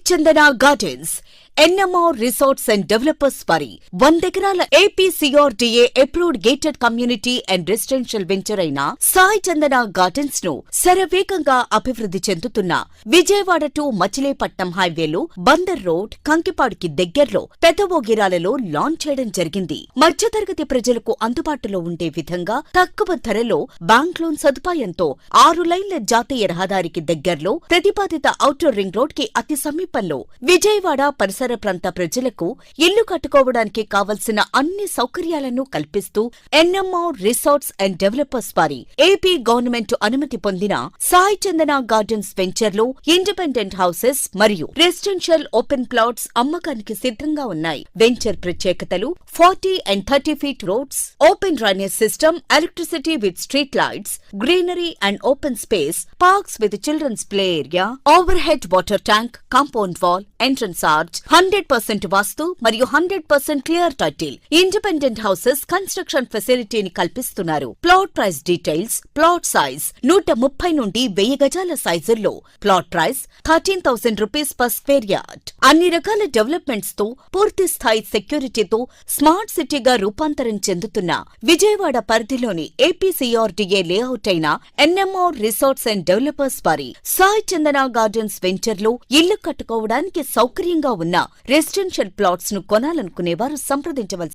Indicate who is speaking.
Speaker 1: Chandana gardens NMR resorts and developers వారి 100 ఎకరాల APCRDA approved gated community and residential venture అయిన Sai Chandana gardens ను శరవేగంగా అభివృద్ధి చెందుతున్న విజయవాడ టు మచిలీపట్నం హైవేలో బందర్ రోడ్ కంకిపాడుకి దగ్గర్లో పెదవోగిరాలలో లాంచ్ చేయడం జరిగింది. మధ్యతరగతి ప్రజలకు అందుబాటులో ఉండే విధంగా తక్కువ ధరలో బ్యాంక్ లోన్ సదుపాయంతో 6 లైన్ల జాతీయ రహదారికి దగ్గర్లో ప్రతిపాదిత ఔటర్ రింగ్ రోడ్ కి అతి సమీపంలో విజయవాడ పరిసర ప్రాంత ప్రజలకు ఇల్లు కట్టుకోవడానికి కావలసిన అన్ని సౌకర్యాలను కల్పిస్తూ ఎన్ఎంఆర్ రిసార్ట్స్ అండ్ డెవలపర్స్ వారి ఏపీ గవర్నమెంట్ అనుమతి పొందిన సాయి చందన గార్డెన్స్ వెంచర్ లో ఇండిపెండెంట్ హౌసెస్ మరియు రెసిడెన్షియల్ ఓపెన్ ప్లాట్స్ అమ్మకానికి సిద్ధంగా ఉన్నాయి. వెంచర్ ప్రత్యేకతలు 40 and 30 feet roads, open drainage system, electricity with street lights, greenery and open space, parks with children's play area, overhead water tank, compound wall, entrance arch, 100% vastu మరియు 100% clear title. Independent houses construction ఫెసిలిటీని కల్పిస్తున్నారు. Plot price details. Plot size 130 నుండి 1000 గజాల సైజుల్లో. Plot price 13,000 rupees per square yard. అన్ని రకాల developments తో పూర్తి స్థాయి సెక్యూరిటీతో స్మార్ట్ సిటీగా రూపాంతరం చెందుతున్న విజయవాడ పరిధిలోని ఏపీసీఆర్డీఏ లేఅవుట్ అయిన ఎన్ఎంఆర్ రిసార్ట్స్ అండ్ డెవలపర్స్ వారి సాయి చందన గార్డెన్స్ వెంచర్ లో ఇల్లు కట్టుకోవడానికి సౌకర్యంగా ఉన్న రెసిడెన్షియల్ ప్లాట్స్ ను కొనాలనుకునేవారు సంప్రదించవలసి